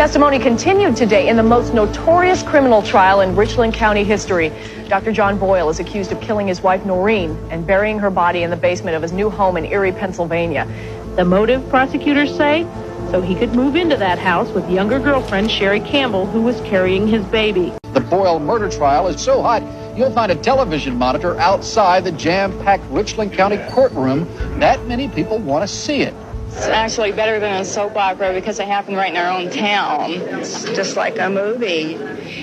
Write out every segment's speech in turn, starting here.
Testimony continued today in the most notorious criminal trial in Richland County history. Dr. John Boyle is accused of killing his wife Noreen and burying her body in the basement of his new home in Erie, Pennsylvania. The motive, prosecutors say, so he could move into that house with younger girlfriend Sherry Campbell, who was carrying his baby. The Boyle murder trial is so hot, you'll find a television monitor outside the jam-packed Richland County courtroom. That many people want to see it. It's actually better than a soap opera because it happened right in our own town. It's just like a movie.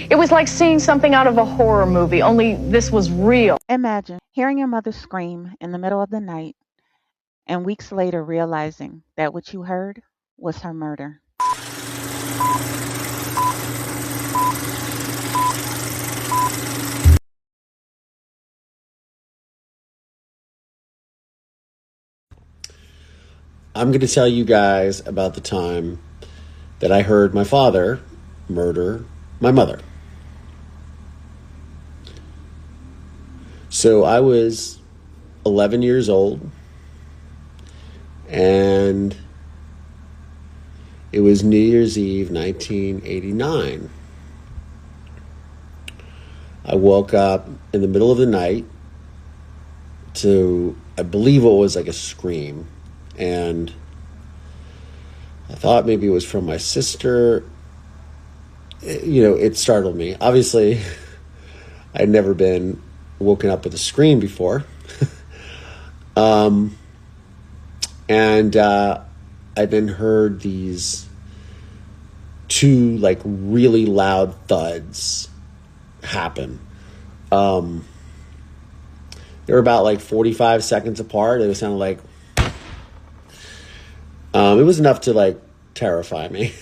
It was like seeing something out of a horror movie, only this was real. Imagine hearing your mother scream in the middle of the night and weeks later realizing that what you heard was her murder. I'm going to tell you guys about the time that I heard my father murder my mother. So I was 11 years old, and it was New Year's Eve, 1989. I woke up in the middle of the night to, I believe it was like a scream. And I thought maybe it was from my sister. It startled me. Obviously, I'd never been woken up with a scream before. And I then heard these two like really loud thuds happen. They were about like 45 seconds apart. It sounded like it was enough to like terrify me.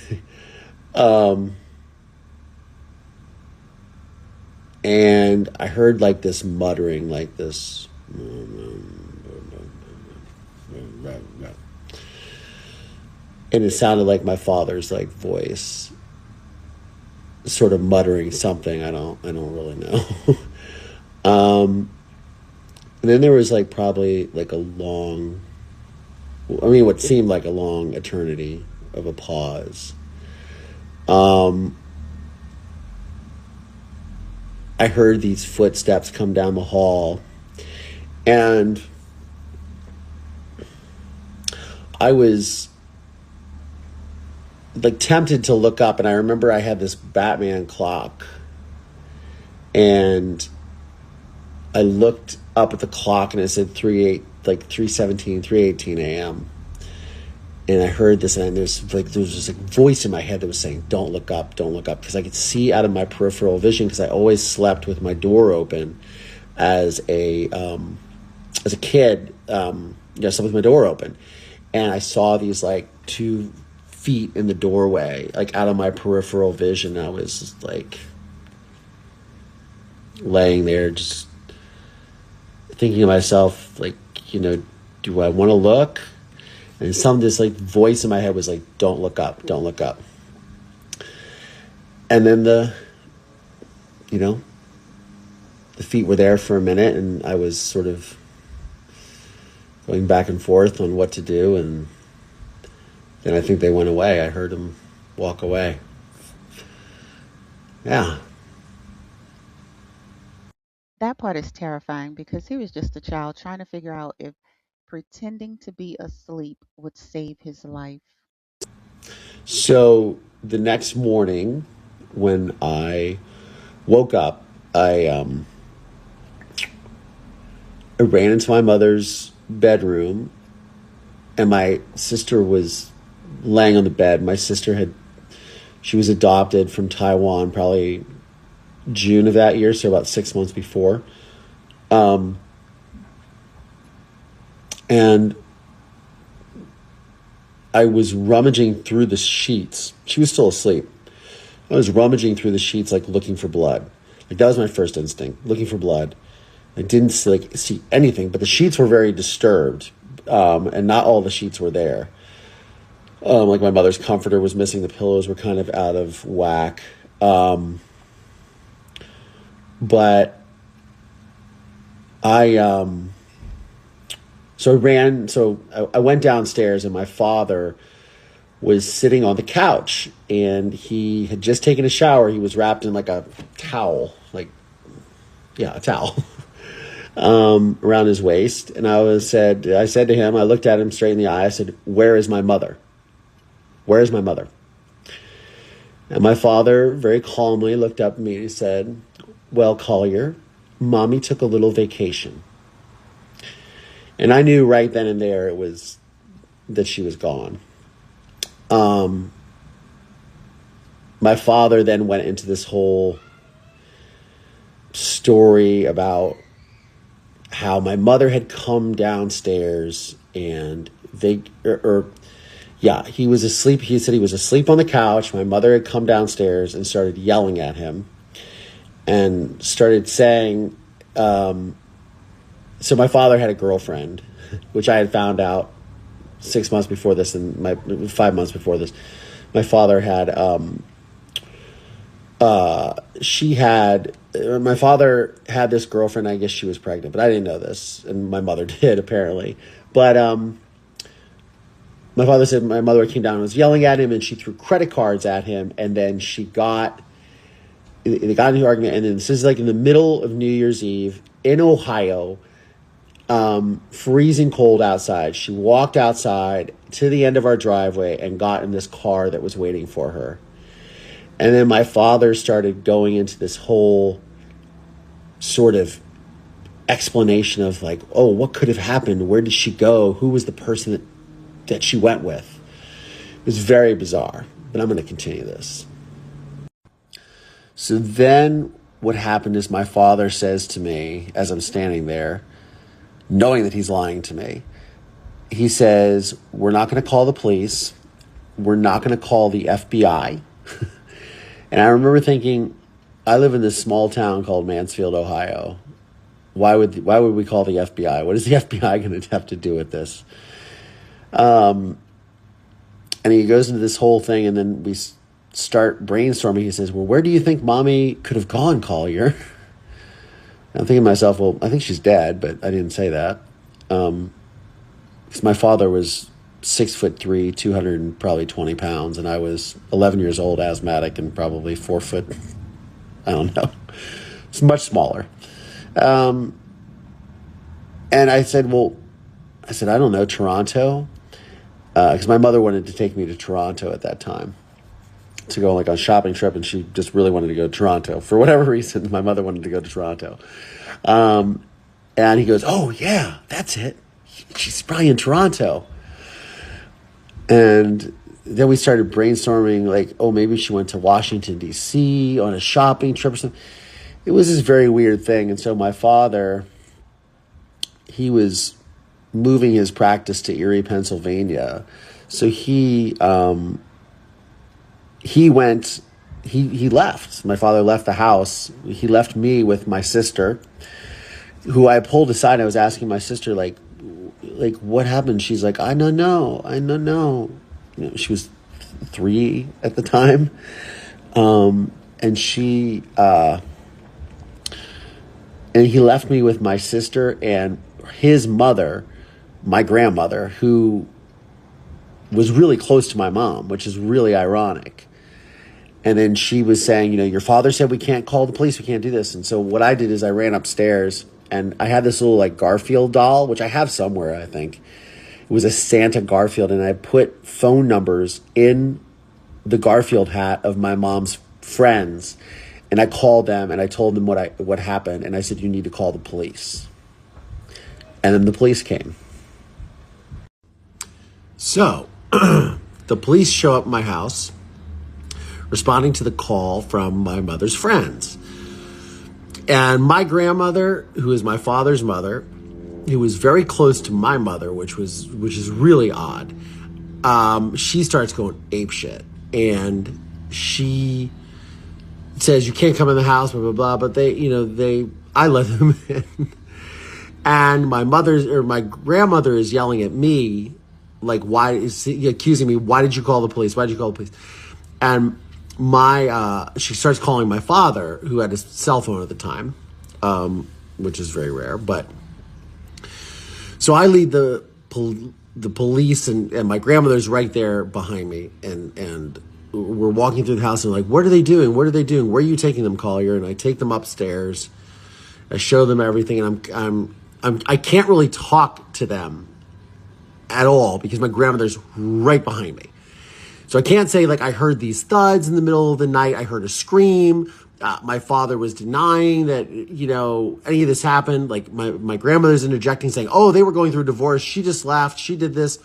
And I heard like this muttering, like this. And it sounded like my father's like voice sort of muttering something. I don't really know. And then there was like probably like what seemed like a long eternity of a pause. I heard these footsteps come down the hall, and I was like tempted to look up, and I remember I had this Batman clock, and I looked up at the clock and it said 3:18 a.m. And I heard this, and there was this like voice in my head that was saying, "Don't look up, because I could see out of my peripheral vision, because I always slept with my door open as a kid. Slept with my door open, and I saw these like 2 feet in the doorway, like out of my peripheral vision. I was just like laying there, just thinking to myself, like, do I want to look? And this like voice in my head was like, don't look up. And then the feet were there for a minute, and I was sort of going back and forth on what to do. And then I think they went away. I heard them walk away. Yeah. That part is terrifying because he was just a child trying to figure out if pretending to be asleep would save his life. So the next morning when I woke up, I ran into my mother's bedroom, and my sister was laying on the bed. My sister she was adopted from Taiwan probably June of that year, so about 6 months before. And I was rummaging through the sheets. She was still asleep. I was rummaging through the sheets, like looking for blood. Like that was my first instinct, looking for blood. I didn't see anything, but the sheets were very disturbed, and not all the sheets were there. Like my mother's comforter was missing. The pillows were kind of out of whack. But I went downstairs, and my father was sitting on the couch, and he had just taken a shower. He was wrapped in like a towel, a towel around his waist. And I said to him, I looked at him straight in the eye. I said, "Where is my mother? Where is my mother?" And my father very calmly looked up at me and he said, "Well, Collier, Mommy took a little vacation." And I knew right then and there it was that she was gone. My father then went into this whole story about how my mother had come downstairs and he was asleep. He said he was asleep on the couch. My mother had come downstairs and started yelling at him and started saying, so my father had a girlfriend, which I had found out 6 months before this, and 5 months before this. My father had, my father had this girlfriend. I guess she was pregnant, but I didn't know this, and my mother did apparently. But my father said my mother came down and was yelling at him, and she threw credit cards at him, and then they got into an argument, and then this is like in the middle of New Year's Eve in Ohio, freezing cold outside. She walked outside to the end of our driveway and got in this car that was waiting for her. And then my father started going into this whole sort of explanation of like, oh, what could have happened? Where did she go? Who was the person that she went with? It was very bizarre, but I'm going to continue this. So then what happened is my father says to me as I'm standing there, knowing that he's lying to me, he says, "We're not going to call the police. We're not going to call the FBI." And I remember thinking, I live in this small town called Mansfield, Ohio. Why would we call the FBI? What is the FBI going to have to do with this? And he goes into this whole thing, and then we start brainstorming. He says, "Well, where do you think Mommy could have gone, Collier?" I'm thinking to myself, well, I think she's dead, but I didn't say that. Because my father was 6'3", 220 pounds, and I was 11 years old, asthmatic, and probably 4 foot. I don't know. It's much smaller. And I said, I don't know, Toronto? Because my mother wanted to take me to Toronto at that time to go like on a shopping trip, and she just really wanted to go to Toronto. For whatever reason, my mother wanted to go to Toronto. And he goes, "Oh, yeah, that's it. She's probably in Toronto." And then we started brainstorming like, oh, maybe she went to Washington, D.C. on a shopping trip or something. It was this very weird thing. And so my father, he was moving his practice to Erie, Pennsylvania. So he left. My father left the house. He left me with my sister, who I pulled aside. I was asking my sister, like what happened? She's like, I don't know. You know, she was 3 at the time. And she, and he left me with my sister and his mother, my grandmother, who was really close to my mom, which is really ironic. And then she was saying, you know, your father said we can't call the police, we can't do this. And so what I did is I ran upstairs, and I had this little like Garfield doll, which I have somewhere, I think. It was a Santa Garfield, and I put phone numbers in the Garfield hat of my mom's friends, and I called them and I told them what happened, and I said, you need to call the police. And then the police came. So the police show up at my house, responding to the call from my mother's friends. And my grandmother, who is my father's mother, who was very close to my mother, which is really odd, she starts going apeshit. And she says, you can't come in the house, blah, blah, blah. But I let them in. And my grandmother is yelling at me, like, why is he accusing me? Why did you call the police? Why did you call the police? And she starts calling my father, who had a cell phone at the time, which is very rare. But so I lead the the police and my grandmother's right there behind me, and we're walking through the house, and like, what are they doing? What are they doing? Where are you taking them, Collier? And I take them upstairs. I show them everything, and I can't really talk to them at all because my grandmother's right behind me. So I can't say, like, I heard these thuds in the middle of the night. I heard a scream. My father was denying that, you know, any of this happened. Like, my grandmother's interjecting, saying, oh, they were going through a divorce. She just left. She did this.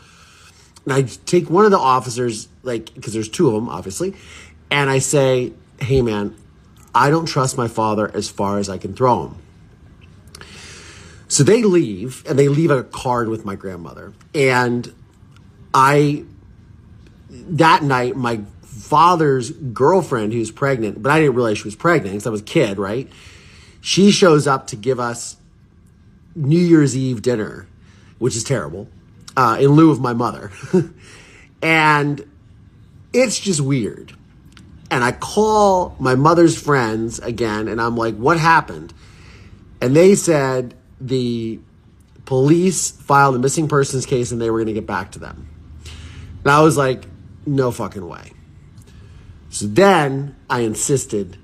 And I take one of the officers, like, because there's two of them, obviously, and I say, hey, man, I don't trust my father as far as I can throw him. So they leave, and they leave a card with my grandmother. And that night, my father's girlfriend, who's pregnant, but I didn't realize she was pregnant because I was a kid, right? She shows up to give us New Year's Eve dinner, which is terrible, in lieu of my mother. And it's just weird. And I call my mother's friends again, and I'm like, what happened? And they said the police filed a missing persons case and they were going to get back to them. And I was like, no fucking way. So then I insisted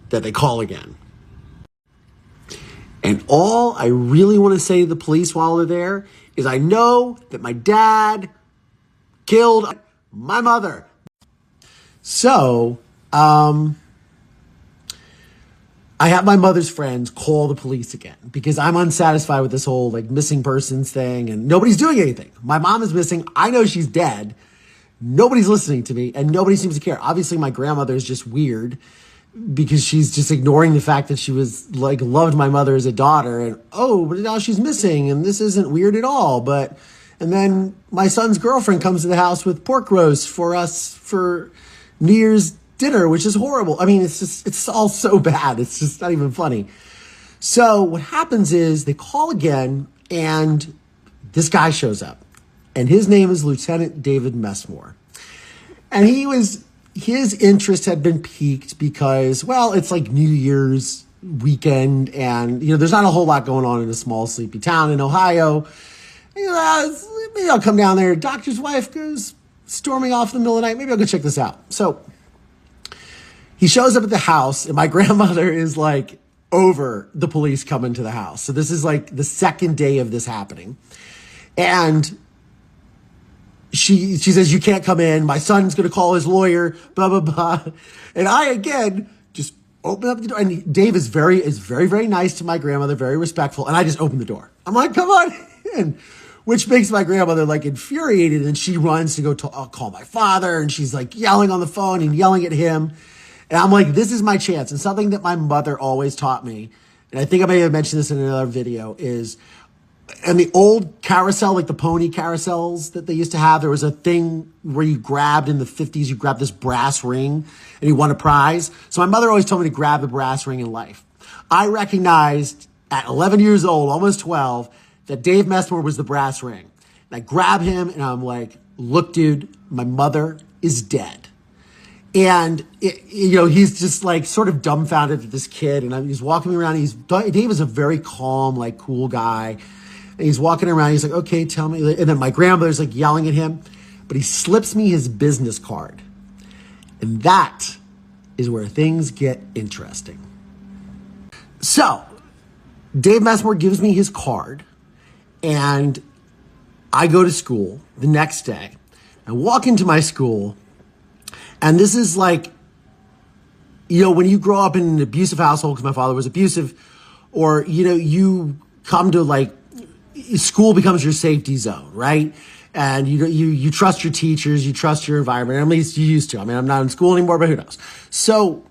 that they call again. And all I really want to say to the police while they're there is I know that my dad killed my mother. So, I have my mother's friends call the police again because I'm unsatisfied with this whole like missing persons thing and nobody's doing anything. My mom is missing. I know she's dead. Nobody's listening to me and nobody seems to care. Obviously, my grandmother is just weird because she's just ignoring the fact that she was like loved my mother as a daughter and oh, but now she's missing and this isn't weird at all. And then my son's girlfriend comes to the house with pork roast for us for New Year's dinner, which is horrible. I mean, it's all so bad. It's just not even funny. So what happens is they call again and this guy shows up and his name is Lieutenant David Messmore. And his interest had been piqued because, well, it's like New Year's weekend and, you know, there's not a whole lot going on in a small sleepy town in Ohio. You know, maybe I'll come down there. Doctor's wife goes storming off in the middle of the night. Maybe I'll go check this out. So he shows up at the house and my grandmother is like over the police coming to the house. So this is like the second day of this happening. And she says, you can't come in. My son's going to call his lawyer, blah, blah, blah. And I, again, just open up the door. And Dave is very, very nice to my grandmother, very respectful. And I just open the door. I'm like, come on in. Which makes my grandmother like infuriated. And she runs to go call my father. And she's like yelling on the phone and yelling at him. And I'm like, this is my chance. And something that my mother always taught me, and I think I may have mentioned this in another video, is in the old carousel, like the pony carousels that they used to have, there was a thing where you grabbed in the 50s, you grabbed this brass ring and you won a prize. So my mother always told me to grab the brass ring in life. I recognized at 11 years old, almost 12, that Dave Messmore was the brass ring. And I grab him and I'm like, look, dude, my mother is dead. And, he's just like sort of dumbfounded at this kid. And he's walking me around. Dave is a very calm, like cool guy. And he's walking around. He's like, okay, tell me. And then my grandmother's like yelling at him. But he slips me his business card. And that is where things get interesting. So Dave Messmore gives me his card. And I go to school the next day. I walk into my school. And this is like, when you grow up in an abusive household, because my father was abusive, or, you come to like, school becomes your safety zone, right? And you trust your teachers, you trust your environment, at least you used to. I mean, I'm not in school anymore, but who knows? So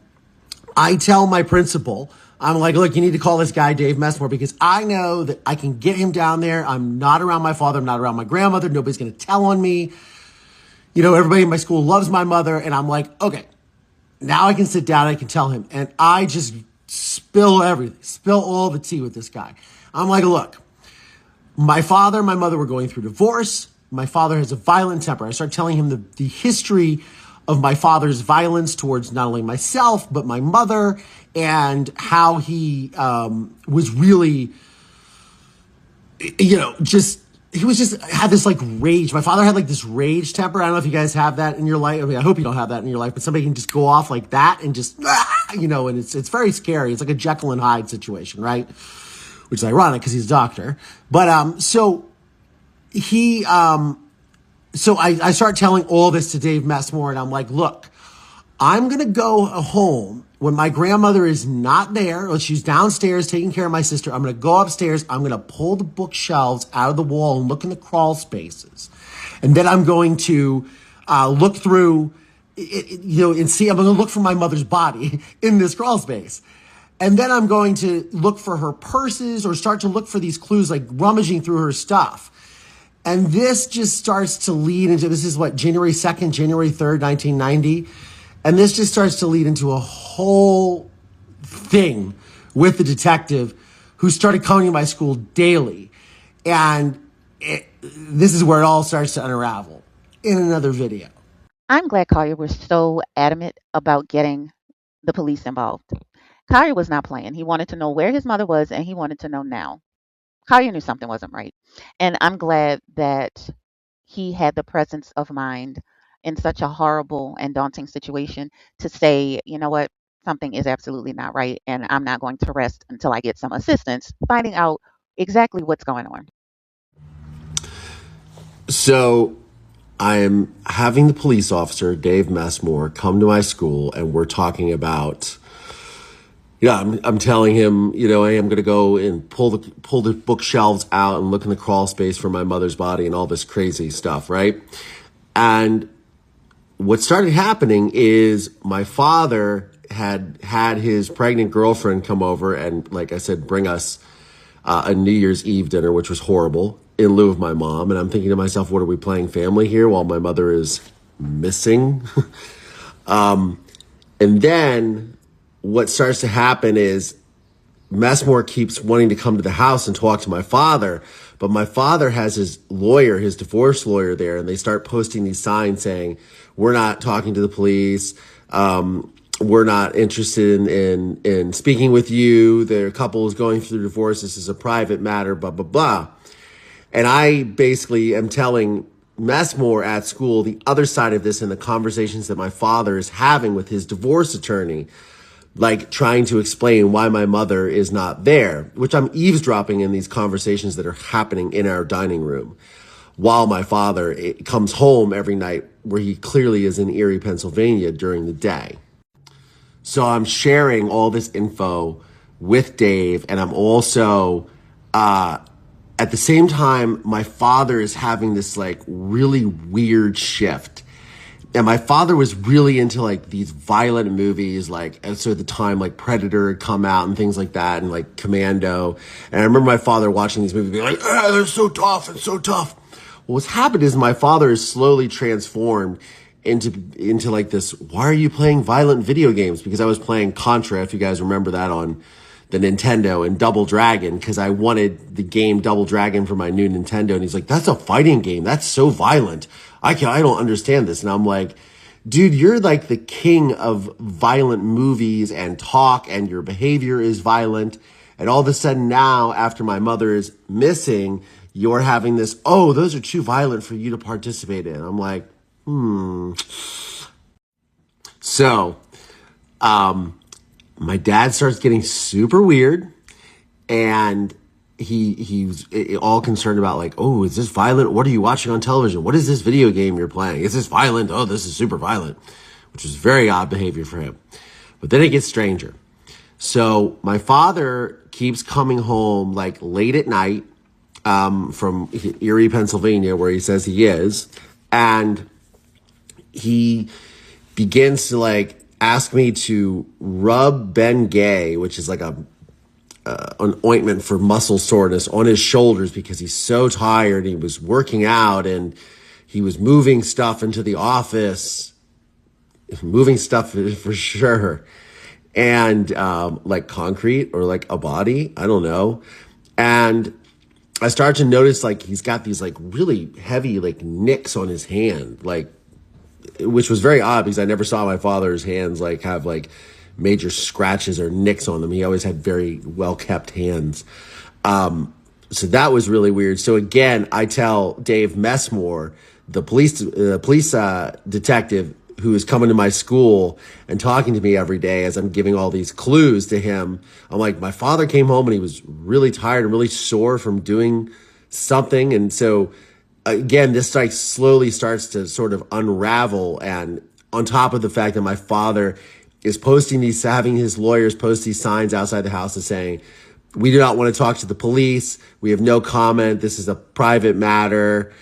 I tell my principal, I'm like, look, you need to call this guy Dave Messmore because I know that I can get him down there. I'm not around my father. I'm not around my grandmother. Nobody's going to tell on me. Everybody in my school loves my mother. And I'm like, okay, now I can sit down. I can tell him. And I just spill everything, spill all the tea with this guy. I'm like, look, my father and my mother were going through divorce. My father has a violent temper. I start telling him the history of my father's violence towards not only myself, but my mother, and how he was really, just he was just had this like rage. My father had like this rage temper. I don't know if you guys have that in your life. I mean, I hope you don't have that in your life, but somebody can just go off like that and just, and it's very scary. It's like a Jekyll and Hyde situation, right? Which is ironic because he's a doctor. But, so I start telling all this to Dave Messmore, and I'm like, look, I'm going to go home when my grandmother is not there, or she's downstairs taking care of my sister. I'm going to go upstairs. I'm going to pull the bookshelves out of the wall and look in the crawl spaces. And then I'm going to look through, and see, I'm going to look for my mother's body in this crawl space. And then I'm going to look for her purses or start to look for these clues, like rummaging through her stuff. And this just starts to lead into, this is what, January 2nd, January 3rd, 1990. And this just starts to lead into a whole thing with the detective who started coming to my school daily. And this is where it all starts to unravel in another video. I'm glad Collier was so adamant about getting the police involved. Collier was not playing. He wanted to know where his mother was, and he wanted to know now. Collier knew something wasn't right. And I'm glad that he had the presence of mind in such a horrible and daunting situation to say, you know what, something is absolutely not right, and I'm not going to rest until I get some assistance finding out exactly what's going on. So I'm having the police officer, Dave Messmore, come to my school, and we're talking about, I'm telling him, I am going to go and pull the bookshelves out and look in the crawl space for my mother's body and all this crazy stuff, right? And what started happening is my father had his pregnant girlfriend come over and, like I said, bring us a New Year's Eve dinner, which was horrible, in lieu of my mom. And I'm thinking to myself, what are we playing family here while my mother is missing? And then what starts to happen is Messmore keeps wanting to come to the house and talk to my father, but my father has his lawyer, his divorce lawyer there, and they start posting these signs saying, we're not talking to the police. We're not interested in speaking with you. Their couple is going through divorce. This is a private matter, blah, blah, blah. And I basically am telling Messmore at school the other side of this and the conversations that my father is having with his divorce attorney, like trying to explain why my mother is not there, which I'm eavesdropping in these conversations that are happening in our dining room while my father comes home every night, where he clearly is in Erie, Pennsylvania during the day. So I'm sharing all this info with Dave, and I'm also, at the same time, my father is having this like really weird shift. And my father was really into like these violent movies, like, so at the time, like Predator had come out and things like that, and like Commando. And I remember my father watching these movies being like, they're so tough and so tough. Well, what's happened is my father is slowly transformed into like this, why are you playing violent video games? Because I was playing Contra, if you guys remember that, on the Nintendo, and Double Dragon, because I wanted the game Double Dragon for my new Nintendo. And he's like, that's a fighting game. That's so violent. I don't understand this. And I'm like, dude, you're like the king of violent movies and talk, and your behavior is violent. And all of a sudden now, after my mother is missing, you're having this, oh, those are too violent for you to participate in. I'm like, So, my dad starts getting super weird, and he's all concerned about like, oh, is this violent? What are you watching on television? What is this video game you're playing? Is this violent? Oh, this is super violent, which is very odd behavior for him. But then it gets stranger. So my father keeps coming home like late at night, from Erie, Pennsylvania, where he says he is. And he begins to like ask me to rub Bengay, which is like an ointment for muscle soreness, on his shoulders, because he's so tired. He was working out and he was moving stuff into the office, moving stuff for sure. And like concrete or like a body, I don't know. And I started to notice like he's got these like really heavy like nicks on his hand, like, which was very odd because I never saw my father's hands like have like major scratches or nicks on them. He always had very well kept hands. So that was really weird. So again, I tell Dave Messmore, the police detective who is coming to my school and talking to me every day as I'm giving all these clues to him. I'm like, my father came home and he was really tired and really sore from doing something. And so again, this like slowly starts to sort of unravel. And on top of the fact that my father is having his lawyers post these signs outside the house and saying, we do not want to talk to the police. We have no comment. This is a private matter.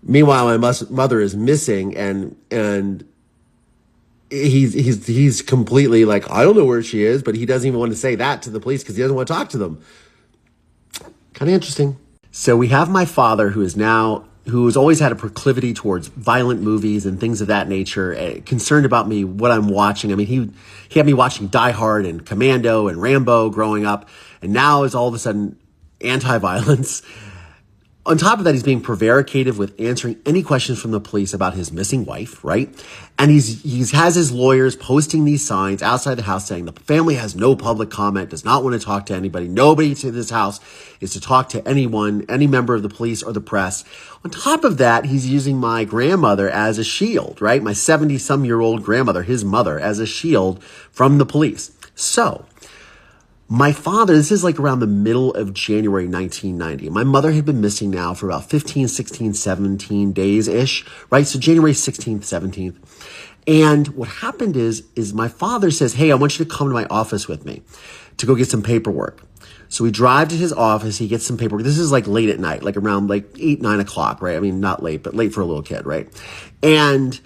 Meanwhile, my mother is missing, and he's completely like, I don't know where she is, but he doesn't even want to say that to the police because he doesn't want to talk to them. Kind of interesting. So we have my father, who has always had a proclivity towards violent movies and things of that nature, concerned about me, what I'm watching. I mean, he had me watching Die Hard and Commando and Rambo growing up, and now is all of a sudden anti-violence. On top of that, he's being prevaricative with answering any questions from the police about his missing wife, right? And he has his lawyers posting these signs outside the house saying the family has no public comment, does not want to talk to anybody. Nobody to this house is to talk to anyone, any member of the police or the press. On top of that, he's using my grandmother as a shield, right? My 70-some-year-old grandmother, his mother, as a shield from the police. So my father, this is like around the middle of January 1990. My mother had been missing now for about 15, 16, 17 days-ish, right? So January 16th, 17th. And what happened is my father says, hey, I want you to come to my office with me to go get some paperwork. So we drive to his office. He gets some paperwork. This is like late at night, like around like 8, 9 o'clock, right? I mean, not late, but late for a little kid, right? And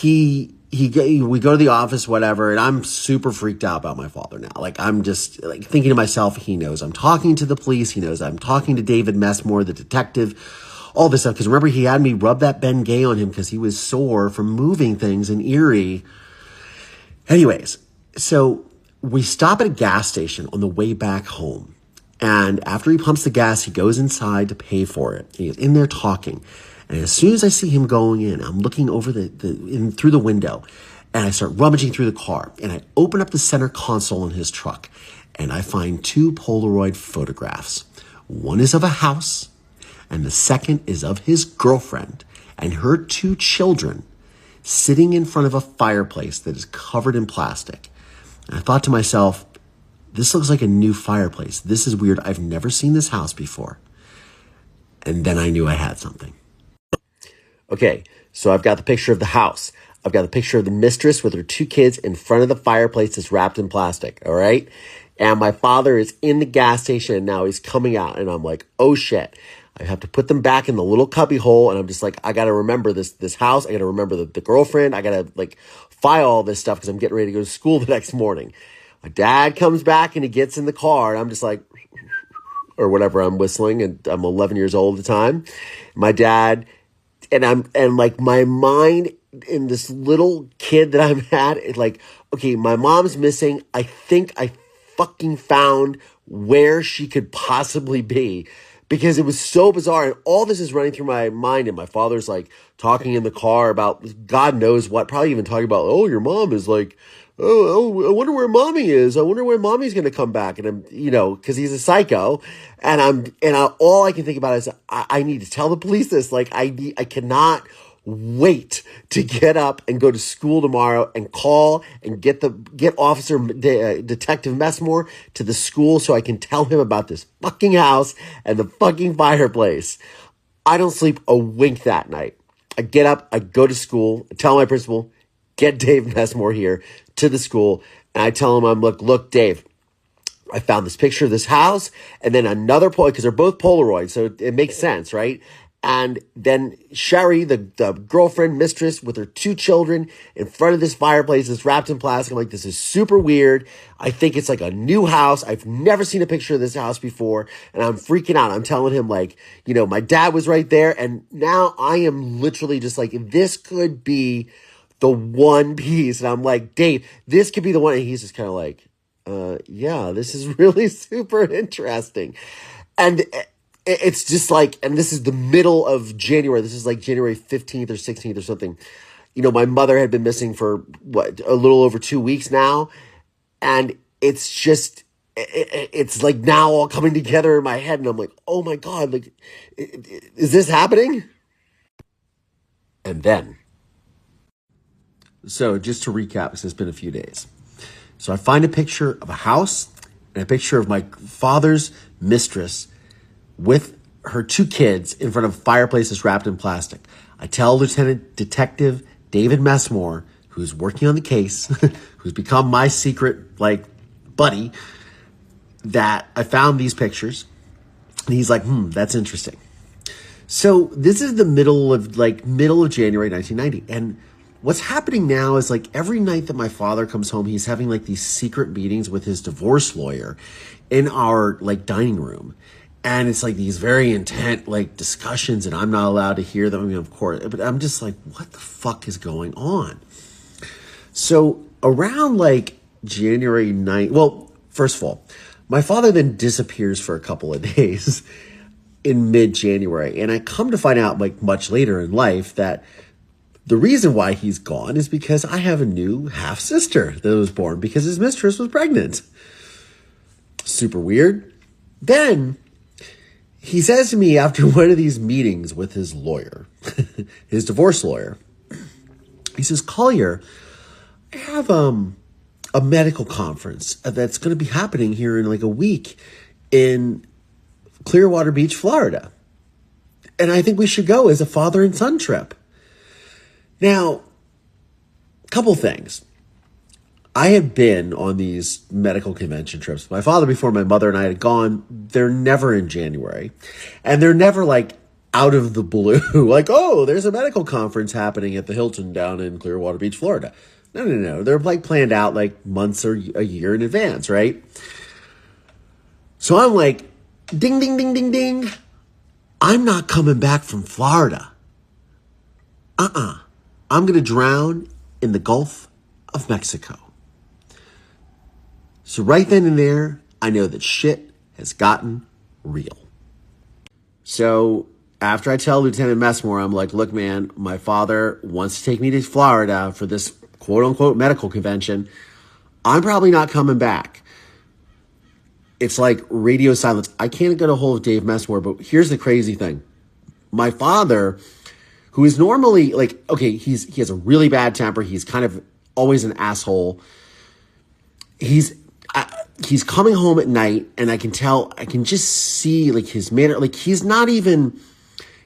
we go to the office, whatever, and I'm super freaked out about my father now. Like, I'm just like thinking to myself, he knows I'm talking to the police. He knows I'm talking to David Messmore, the detective, all this stuff. Because remember, he had me rub that Ben Gay on him because he was sore from moving things in Erie. Anyways, so we stop at a gas station on the way back home. And after he pumps the gas, he goes inside to pay for it. He's in there talking. And as soon as I see him going in, I'm looking over through the window, and I start rummaging through the car, and I open up the center console in his truck, and I find 2 Polaroid photographs. One is of a house, and the second is of his girlfriend and her 2 children sitting in front of a fireplace that is covered in plastic. And I thought to myself, this looks like a new fireplace. This is weird. I've never seen this house before. And then I knew I had something. Okay, so I've got the picture of the house. I've got the picture of the mistress with her 2 kids in front of the fireplace that's wrapped in plastic, all right? And my father is in the gas station, and now he's coming out, and I'm like, oh, shit. I have to put them back in the little cubby hole, and I'm just like, I got to remember this house. I got to remember the girlfriend. I got to, like, file all this stuff because I'm getting ready to go to school the next morning. My dad comes back, and he gets in the car, and I'm just like, or whatever I'm whistling, and I'm 11 years old at the time. My dad... And like my mind in this little kid that I'm at, it's like, okay, my mom's missing. I think I fucking found where she could possibly be because it was so bizarre. And all this is running through my mind. And my father's like talking in the car about God knows what, probably even talking about, oh, your mom is like, oh, I wonder where mommy is. I wonder when mommy's going to come back. And I'm, because he's a psycho. And all I can think about is I need to tell the police this. Like, I cannot wait to get up and go to school tomorrow and call and get Officer Detective Messmore to the school so I can tell him about this fucking house and the fucking fireplace. I don't sleep a wink that night. I get up, I go to school, I tell my principal, get Dave Messmore here to the school. And I tell him, look, Dave, I found this picture of this house and then another Polaroid, because they're both Polaroid. So it makes sense, right? And then Sherry, the girlfriend, mistress with her 2 children in front of this fireplace that's wrapped in plastic. I'm like, this is super weird. I think it's like a new house. I've never seen a picture of this house before. And I'm freaking out. I'm telling him like, my dad was right there. And now I am literally just like, this could be the one piece. And I'm like, Dave, this could be the one. And he's just kind of like, yeah, this is really super interesting. And it's just like, and this is the middle of January. This is like January 15th or 16th or something. My mother had been missing for a little over 2 weeks now. And it's just, it's like now all coming together in my head, and I'm like, oh my God, like, is this happening? And then, so just to recap, because it's been a few days. So I find a picture of a house and a picture of my father's mistress with her 2 kids in front of fireplaces wrapped in plastic. I tell Lieutenant Detective David Messmore, who's working on the case, who's become my secret, like, buddy, that I found these pictures. And he's like, that's interesting. So this is the middle of January 1990. And what's happening now is, like, every night that my father comes home, he's having, like, these secret meetings with his divorce lawyer in our, like, dining room. And it's like these very intense, like, discussions, and I'm not allowed to hear them. I mean, of course, but I'm just like, what the fuck is going on? So around, like, January 9th, well, first of all, my father then disappears for a couple of days in mid-January. And I come to find out, like, much later in life that the reason why he's gone is because I have a new half-sister that was born because his mistress was pregnant. Super weird. Then he says to me after one of these meetings with his lawyer, his divorce lawyer, he says, Collier, I have a medical conference that's going to be happening here in like a week in Clearwater Beach, Florida. And I think we should go as a father and son trip. Now, a couple things. I had been on these medical convention trips. My father, before my mother and I had gone, they're never in January. And they're never like out of the blue, like, oh, there's a medical conference happening at the Hilton down in Clearwater Beach, Florida. No. They're like planned out like months or a year in advance, right? So I'm like, ding, ding, ding, ding, ding. I'm not coming back from Florida. I'm going to drown in the Gulf of Mexico. So right then and there, I know that shit has gotten real. So after I tell Lieutenant Messmore, I'm like, look, man, my father wants to take me to Florida for this quote unquote medical convention. I'm probably not coming back. It's like radio silence. I can't get a hold of Dave Messmore, but here's the crazy thing. My father, who is normally like, okay, he has a really bad temper. He's kind of always an asshole. He's coming home at night, and I can just see like his manner. Like he's not even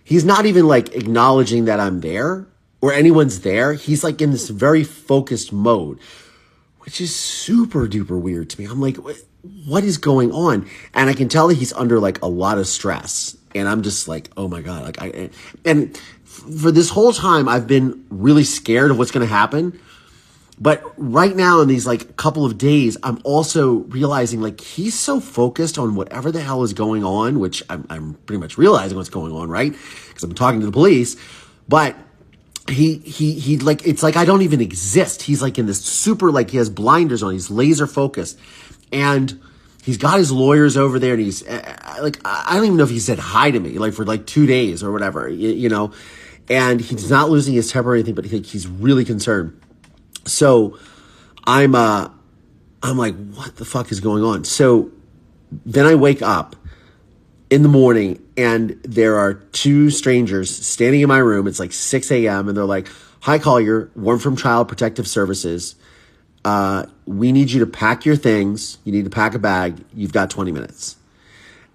like acknowledging that I'm there or anyone's there. He's like in this very focused mode, which is super duper weird to me. I'm like, what is going on? And I can tell that he's under like a lot of stress. And I'm just like, oh my God. And for this whole time, I've been really scared of what's going to happen. But right now in these like couple of days, I'm also realizing like he's so focused on whatever the hell is going on, which I'm pretty much realizing what's going on, right? Because I'm talking to the police, but he like, it's like I don't even exist. He's like in this super, like he has blinders on, he's laser focused, and he's got his lawyers over there, and he's like, I don't even know if he said hi to me like for like 2 days or whatever, you know, and he's not losing his temper or anything, but he's really concerned. So I'm like, what the fuck is going on? So then I wake up in the morning, and there are 2 strangers standing in my room. It's like 6 a.m. and they're like, hi, Collier, Warren from Child Protective Services. We need you to pack your things. You need to pack a bag. You've got 20 minutes.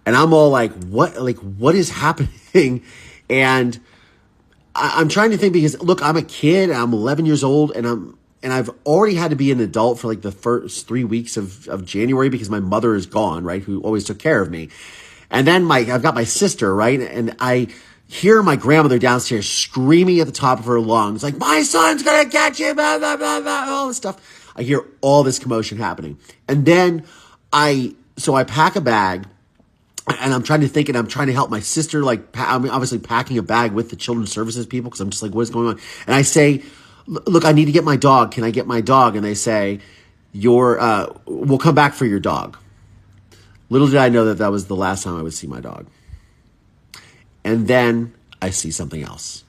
And I'm all like, what is happening? And I'm trying to think, because look, I'm a kid, I'm 11 years old, and I've already had to be an adult for like the first 3 weeks of January because my mother is gone, right? Who always took care of me. And then I've got my sister, right? And I hear my grandmother downstairs screaming at the top of her lungs, like, my son's going to catch you, blah, blah, blah, blah, all this stuff. I hear all this commotion happening. And then I pack a bag, and I'm trying to think, and I'm trying to help my sister, like, I'm obviously packing a bag with the children's services people because I'm just like, what is going on? And I say, look, I need to get my dog. Can I get my dog? And they say, we'll come back for your dog. Little did I know that was the last time I would see my dog. And then I see something else.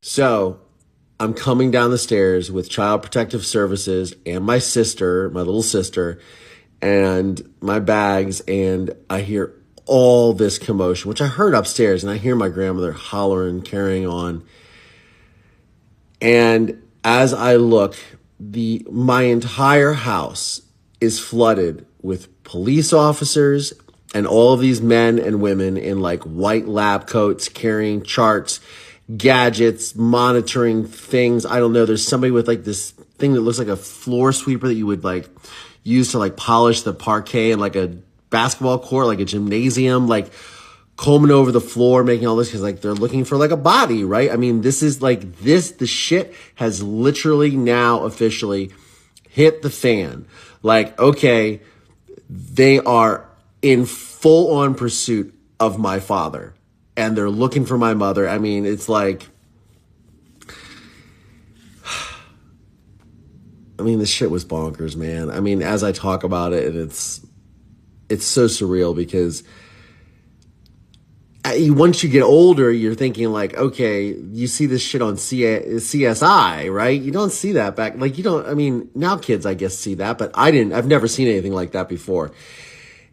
So I'm coming down the stairs with Child Protective Services and my sister, my little sister, and my bags, and I hear all this commotion, which I heard upstairs, and I hear my grandmother hollering, carrying on. And as I look, my entire house is flooded with police officers and all of these men and women in like white lab coats carrying charts, gadgets, monitoring things. I don't know. There's somebody with like this thing that looks like a floor sweeper that you would like use to like polish the parquet in like a basketball court, like a gymnasium, like combing over the floor, making all this because like they're looking for like a body, right? I mean, this is like the shit has literally now officially hit the fan. Like, okay, they are in full on pursuit of my father and they're looking for my mother. I mean, it's like, I mean, this shit was bonkers, man. I mean, as I talk about it, it's so surreal because once you get older, you're thinking like, okay, you see this shit on CSI, right? You don't see that back. Like, you don't, I mean, now kids, I guess, see that, but I've never seen anything like that before.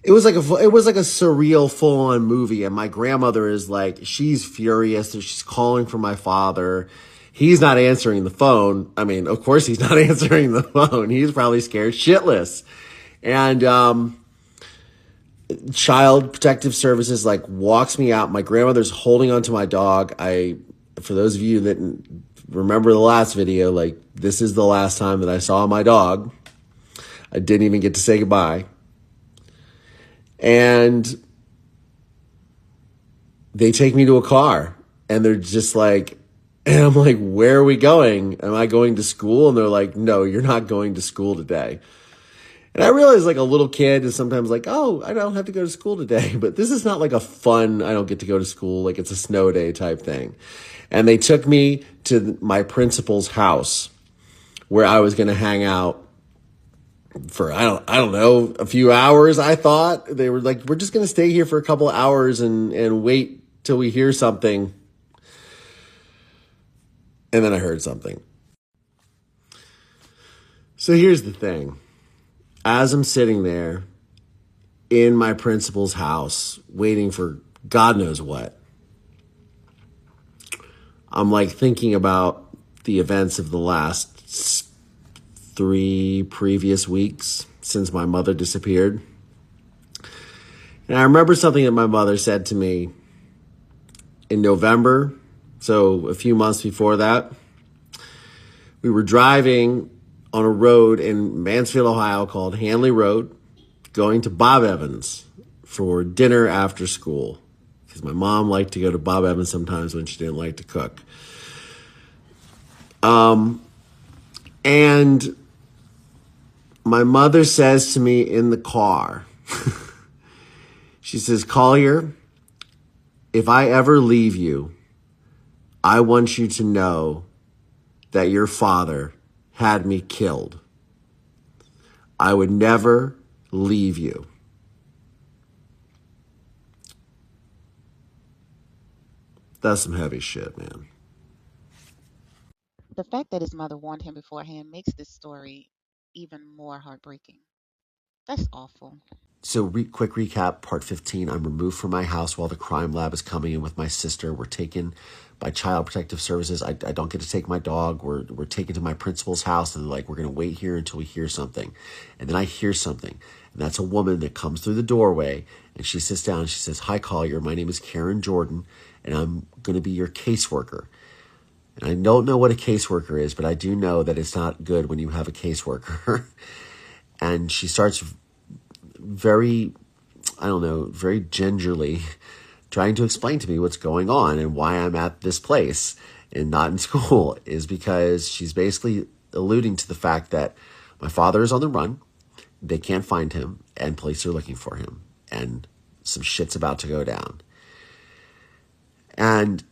It was like a surreal full on movie. And my grandmother is like, she's furious. She's calling for my father. He's not answering the phone. I mean, of course he's not answering the phone. He's probably scared shitless. And, Child Protective Services like walks me out. My grandmother's holding onto my dog. For those of you that remember the last video, like this is the last time that I saw my dog. I didn't even get to say goodbye. And they take me to a car and they're just like, and I'm like, where are we going? Am I going to school? And they're like, no, you're not going to school today. And I realize like a little kid is sometimes like, oh, I don't have to go to school today. But this is not like a fun, I don't get to go to school, like it's a snow day type thing. And they took me to my principal's house where I was going to hang out for, I don't know, a few hours, I thought. They were like, we're just going to stay here for a couple of hours and wait till we hear something. And then I heard something. So here's the thing. As I'm sitting there in my principal's house, waiting for God knows what, I'm like thinking about the events of the last 3 previous weeks since my mother disappeared. And I remember something that my mother said to me in November, so a few months before that. We were driving on a road in Mansfield, Ohio called Hanley Road, going to Bob Evans for dinner after school. Because my mom liked to go to Bob Evans sometimes when she didn't like to cook. And my mother says to me in the car, she says, Collier, if I ever leave you, I want you to know that your father had me killed. I would never leave you. That's some heavy shit, man. The fact that his mother warned him beforehand makes this story even more heartbreaking. That's awful. So quick recap, part 15. I'm removed from my house while the crime lab is coming in with my sister. We're taken by Child Protective Services. I don't get to take my dog. We're taken to my principal's house and they're like, we're going to wait here until we hear something. And then I hear something. And that's a woman that comes through the doorway and she sits down and she says, hi, Collier. My name is Karen Jordan and I'm going to be your caseworker. And I don't know what a caseworker is, but I do know that it's not good when you have a caseworker. And she starts very gingerly trying to explain to me what's going on and why I'm at this place and not in school is because she's basically alluding to the fact that my father is on the run, they can't find him, and police are looking for him, and some shit's about to go down. And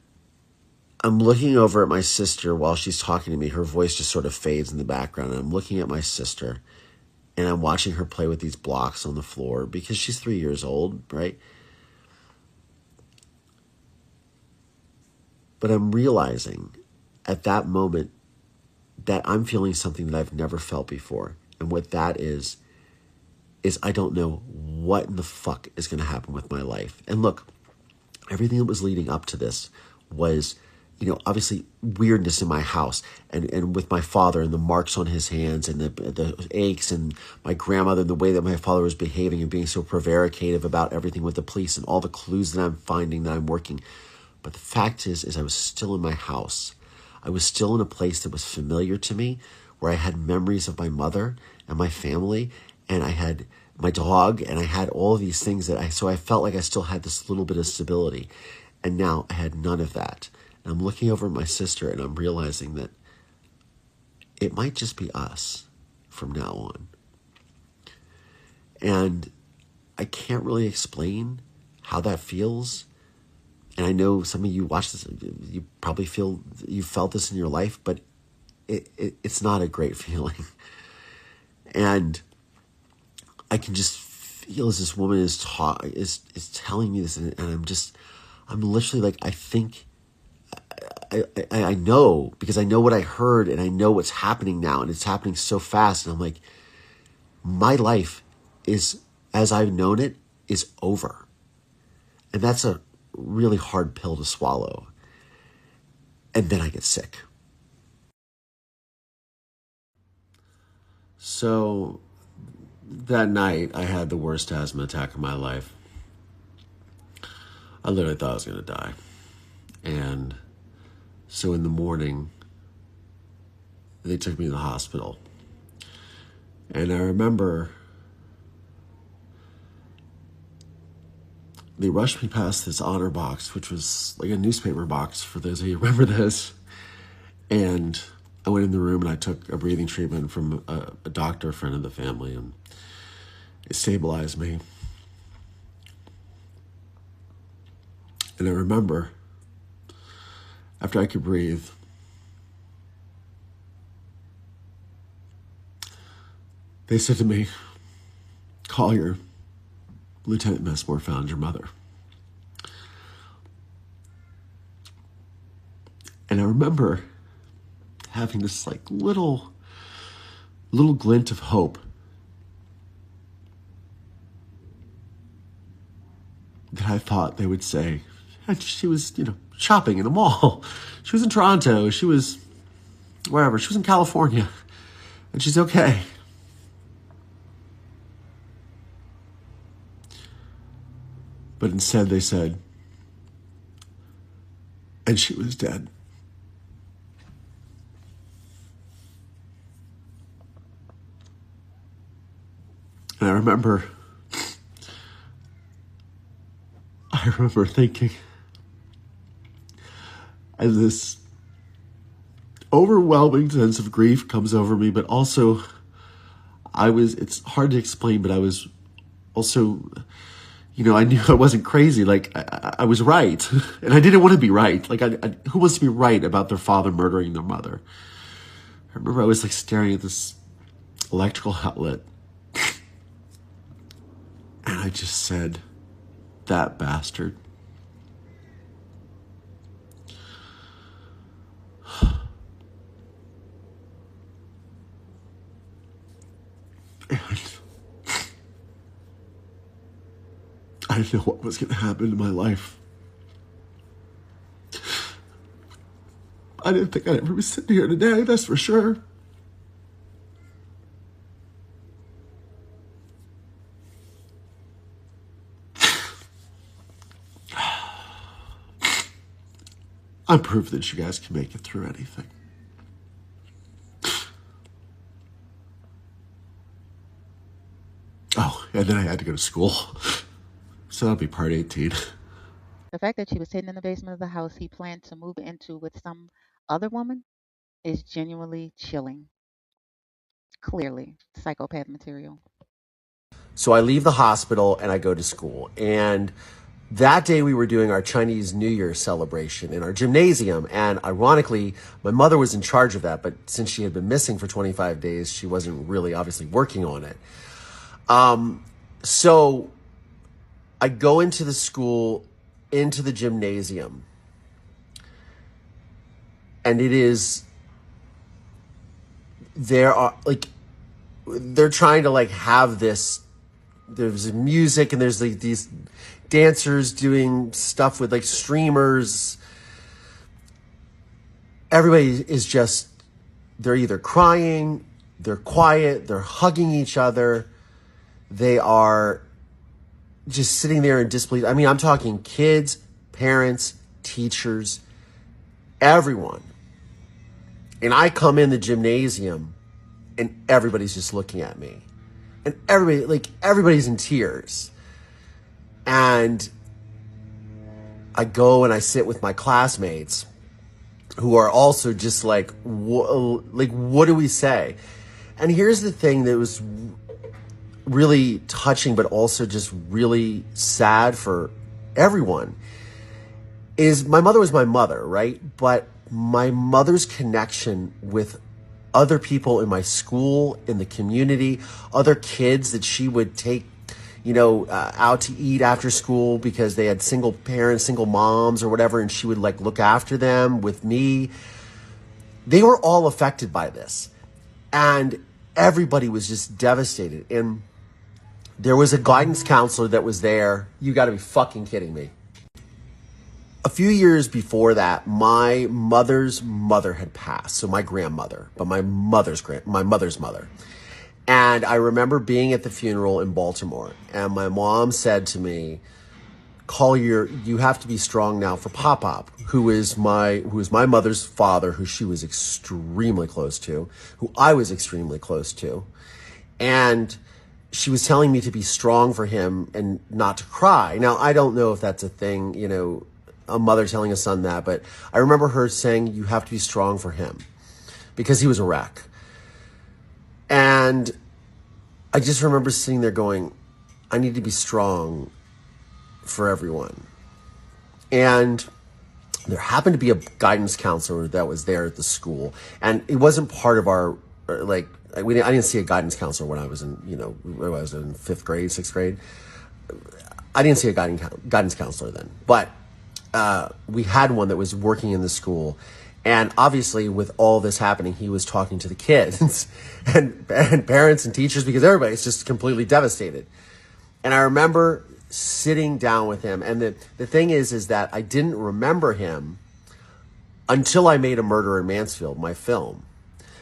I'm looking over at my sister while she's talking to me. Her voice just sort of fades in the background, and I'm looking at my sister, and I'm watching her play with these blocks on the floor because she's 3 years old, right? But I'm realizing at that moment that I'm feeling something that I've never felt before. And what that is is I don't know what in the fuck is going to happen with my life. And look, everything that was leading up to this was, obviously weirdness in my house and with my father and the marks on his hands and the aches and my grandmother, the way that my father was behaving and being so prevaricative about everything with the police and all the clues that I'm finding that I'm working. But the fact is I was still in my house. I was still in a place that was familiar to me, where I had memories of my mother and my family, and I had my dog, and I had all of these things so I felt like I still had this little bit of stability. And now I had none of that. And I'm looking over at my sister and I'm realizing that it might just be us from now on. And I can't really explain how that feels. And I know some of you watch this, you probably feel you felt this in your life, but it's not a great feeling. And I can just feel as this woman is telling me this, and I'm literally like, I think, I know, because I know what I heard and I know what's happening now, and it's happening so fast. And I'm like, my life is, as I've known it, is over. And that's a really hard pill to swallow. And then I get sick. So that night, I had the worst asthma attack of my life. I literally thought I was going to die. And so in the morning, they took me to the hospital. And I remember they rushed me past this honor box, which was like a newspaper box, for those of you who remember this. And I went in the room and I took a breathing treatment from a doctor, a friend of the family, and it stabilized me. And I remember, after I could breathe, they said to me, "Collier, Lieutenant Messmore found your mother." And I remember having this like little glint of hope that I thought they would say, she was, shopping in a mall. She was in Toronto. She was wherever. She was in California. And she's okay. But instead they said, and she was dead. And I remember thinking, as this overwhelming sense of grief comes over me, but also it's hard to explain, but I was also, I knew I wasn't crazy. Like I was right, and I didn't want to be right. Like who wants to be right about their father murdering their mother? I remember I was like staring at this electrical outlet, and I just said, "That bastard." And I didn't know what was going to happen in my life. I didn't think I'd ever be sitting here today, that's for sure. I'm proof that you guys can make it through anything. Oh, and then I had to go to school. So that'll be part 18. The fact that she was hidden in the basement of the house he planned to move into with some other woman is genuinely chilling. Clearly, psychopath material. So I leave the hospital and I go to school. And that day we were doing our Chinese New Year celebration in our gymnasium. And ironically, my mother was in charge of that. But since she had been missing for 25 days, she wasn't really obviously working on it. So I go into the school, into the gymnasium. And they're trying to have this there's music and there's like these dancers doing stuff with like streamers. Everybody is just, they're either crying, they're quiet, they're hugging each other. They are just sitting there in disbelief. I mean, I'm talking kids, parents, teachers, everyone. And I come in the gymnasium and everybody's just looking at me. And everybody's in tears. And I go and I sit with my classmates who are also just like, what do we say? And here's the thing that was really touching, but also just really sad for everyone, is my mother was my mother, right? But my mother's connection with other people in my school, in the community, other kids that she would take, out to eat after school because they had single parents, single moms or whatever, and she would like look after them with me. They were all affected by this. And everybody was just devastated. And there was a guidance counselor that was there. You got to be fucking kidding me. A few years before that, my mother's mother had passed. So my grandmother, but my mother's mother. And I remember being at the funeral in Baltimore, and my mom said to me, Collier, you have to be strong now for Pop-Pop, who is my mother's father, who she was extremely close to, who I was extremely close to. And she was telling me to be strong for him and not to cry. Now, I don't know if that's a thing, a mother telling a son that, but I remember her saying, you have to be strong for him because he was a wreck. And I just remember sitting there going, I need to be strong for everyone. And there happened to be a guidance counselor that was there at the school. And it wasn't part of our, I didn't see a guidance counselor when I was in, when I was in 5th grade, 6th grade. I didn't see a guidance counselor then. But we had one that was working in the school. And obviously, with all this happening, he was talking to the kids and parents and teachers because everybody's just completely devastated. And I remember sitting down with him. And the thing is that I didn't remember him until I made A Murder in Mansfield, my film.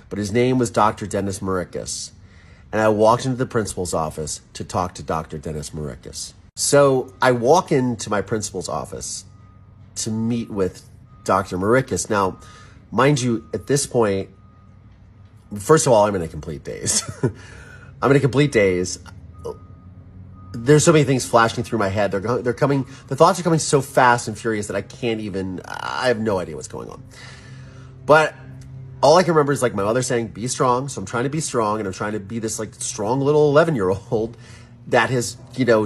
But his name was Dr. Dennis Maricus. And I walked into the principal's office to talk to Dr. Dennis Maricus. So I walk into my principal's office to meet with Dr. Maricus. Now, mind you, at this point, first of all, I'm in a complete daze. I'm in a complete daze. There's so many things flashing through my head. They're coming. The thoughts are coming so fast and furious that I have no idea what's going on. But all I can remember is like my mother saying, be strong. So I'm trying to be strong, and I'm trying to be this like strong little 11-year-old that has,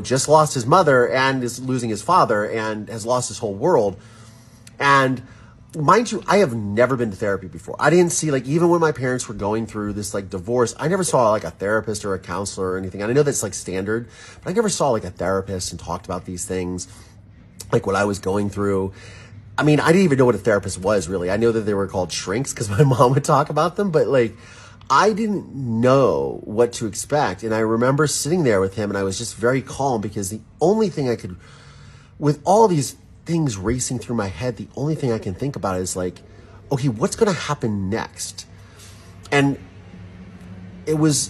just lost his mother and is losing his father and has lost his whole world. And mind you, I have never been to therapy before. I didn't see, even when my parents were going through this, divorce, I never saw, a therapist or a counselor or anything. And I know that's, standard, but I never saw, a therapist and talked about these things, what I was going through. I mean, I didn't even know what a therapist was, really. I know that they were called shrinks because my mom would talk about them, but, I didn't know what to expect. And I remember sitting there with him, and I was just very calm because the only thing I could, with all these things racing through my head, the only thing I can think about is okay, what's going to happen next? And it was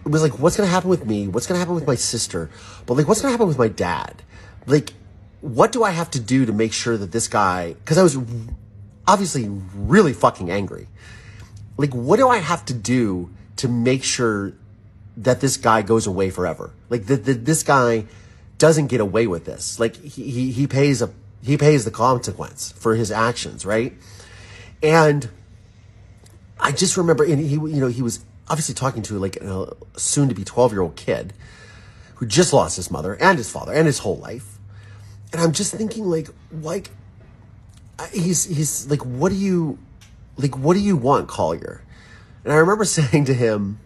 what's going to happen with me? What's going to happen with my sister? But what's going to happen with my dad? What do I have to do to make sure that this guy, because I was obviously really fucking angry. What do I have to do to make sure that this guy goes away forever? That this guy doesn't get away with this. He pays the consequence for his actions, right? And I just remember, and he was obviously talking to a soon to be 12-year-old kid who just lost his mother and his father and his whole life. And I'm just thinking he's what do you want, Collier? And I remember saying to him,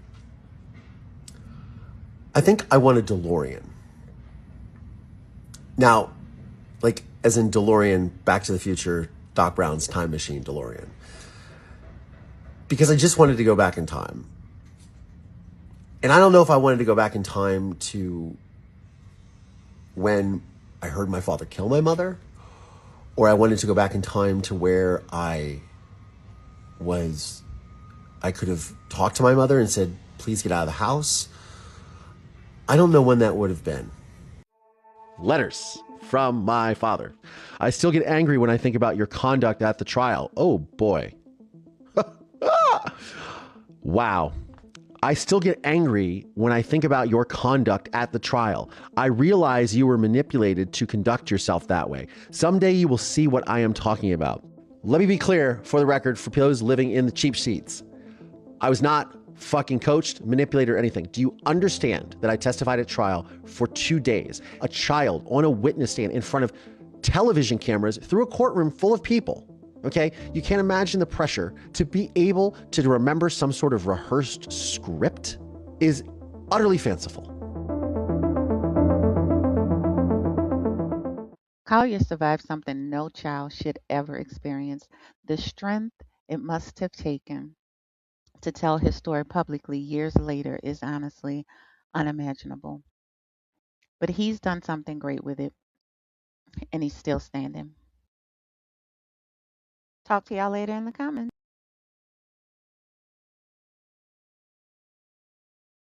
I think I want a DeLorean. Now, as in DeLorean, Back to the Future, Doc Brown's time machine DeLorean. Because I just wanted to go back in time. And I don't know if I wanted to go back in time to when I heard my father kill my mother, or I wanted to go back in time to where I could have talked to my mother and said, please get out of the house. I don't know when that would have been. Letters from my father. I still get angry when I think about your conduct at the trial. Oh boy. Wow. I still get angry when I think about your conduct at the trial. I realize you were manipulated to conduct yourself that way. Someday you will see what I am talking about. Let me be clear, for the record, for those living in the cheap seats. I was not fucking coached, manipulated, or anything. Do you understand that I testified at trial for 2 days? A child on a witness stand in front of television cameras through a courtroom full of people. Okay? You can't imagine the pressure to be able to remember some sort of rehearsed script is utterly fanciful. Collier survived something no child should ever experience. The strength it must have taken to tell his story publicly years later is honestly unimaginable. But he's done something great with it, and he's still standing. Talk to y'all later in the comments.